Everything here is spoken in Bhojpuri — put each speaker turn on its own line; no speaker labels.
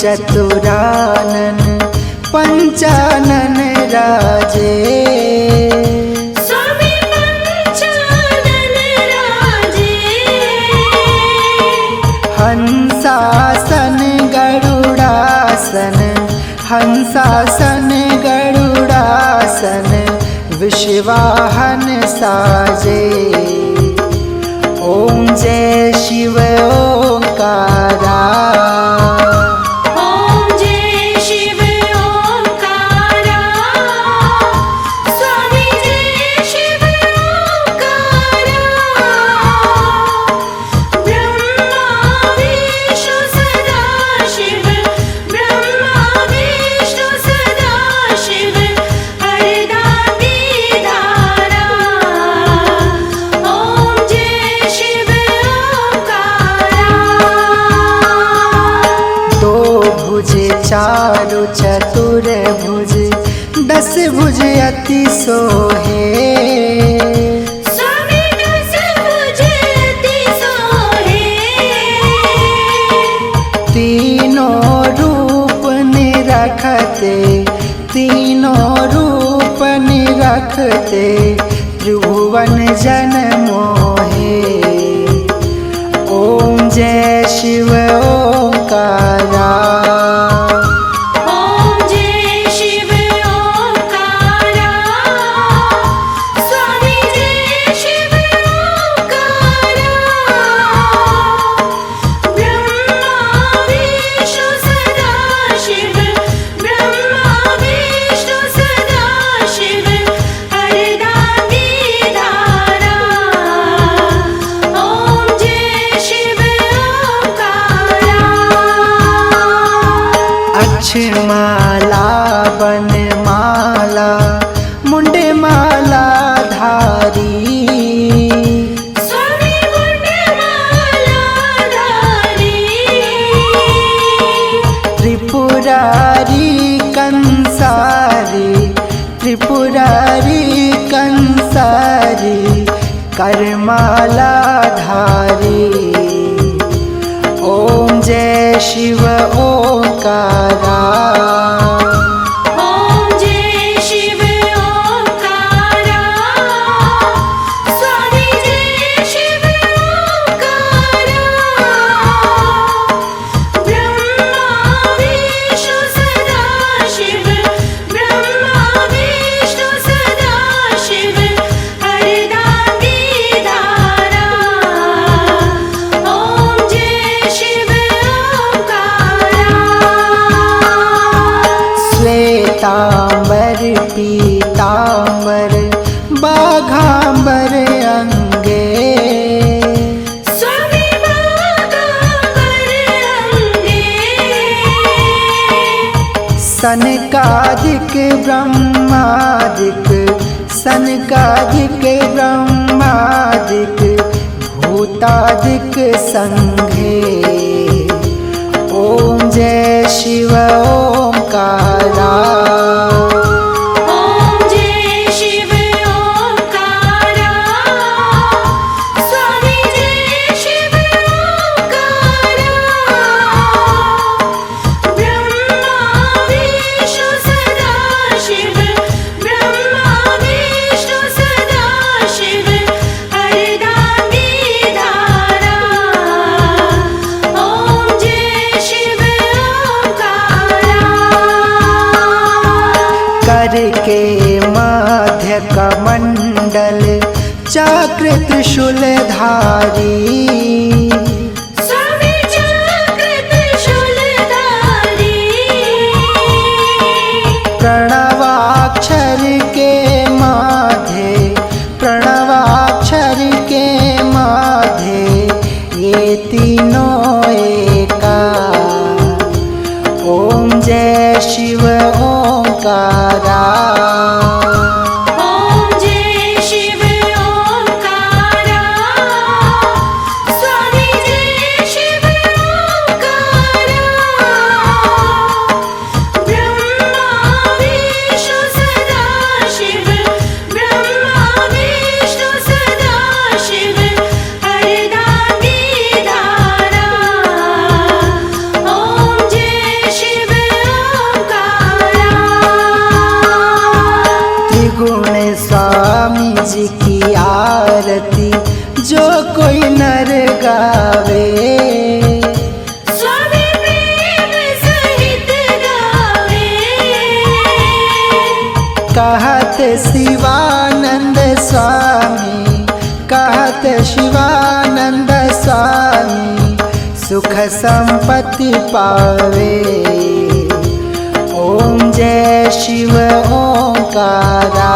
चतुरानन पंचानन राजे।
स्वामी पंचानन राजे।
हंसासन गरुड़ासन हंसासन गरुड़ासन विश्वाहन साजे। ओम जय शिव ओंकारा।
ओम जय शिव ओंकारा। स्वामी जय शिव ओंकारा। ब्रह्मा विष्णु सदा शिव। ब्रह्मा विष्णु सदा शिव। हरदानी धारा। ओम जय शिव ओंकारा।
दो भुज चारु चतुर भुज दस भुज अति सोहे।
स्वामी दस भुज अति सोहे।
तीनों रूप निरखते तीनों रूप निरखते त्रिभुवन जन मोहे। ओम जय शिव ओंकारा।
ओम जय शिव ओंकारा। स्वामी जय शिव ओंकारा। ब्रह्मा विष्णु सदा शिव। ब्रह्मा विष्णु सदा शिव। हरदानी धारा। ओम जय शिव ओंकारा।
अक्षमाला बनमाला मुंडे माला धारी।
स्वामी मुंडमाला धारी।
त्रिपुरारी कंसारी त्रिपुरारी कंसारी करमाला धारी। ओम जय शिव ओंकारा।
ओम जय शिव ओंकारा। स्वामी जय शिव ओंकारा। ब्रह्मा विष्णु सदा शिव। ब्रह्मा विष्णु सदा शिव। हरदानी धारा। ओम जय शिव ओंकारा।
श्वेतांबर पीतांबर बाघांबर अंगे।
स्वामी बाघांबर अंगे।
सनकादिक ब्रह्मादिक सनकादिक ब्रह्मादिक भूतादिक संघे। ओम जय शिव ओंकारा।
ओम जय शिव ओंकारा। स्वामी जय शिव ओंकारा। ब्रह्मा विष्णु सदा शिव। ब्रह्मा विष्णु सदा शिव। हरदानी धारा। ओम जय शिव ओंकारा।
करके माध्य कमंडल चक्र त्रिशूल धारी।
स्वामी चक्र त्रिशूल धारी।
प्रणवाक्षर के माधे प्रणवाक्षर के माधे ये तीनों एका। ओम जय शिव ओंकारा।
ओम जय शिव ओंकारा। स्वामी जय शिव ओंकारा। ब्रह्मा विष्णु सदा शिव। ब्रह्मा विष्णु सदा शिव। हरदानी धारा।
जी की आरती जो कोई नर गावे,
स्वामी प्रेम सहित गावे।
कहत शिवानंद स्वामी, कहत शिवानंद स्वामी, सुख संपत्ति पावे। ओम जय शिव ओंकारा।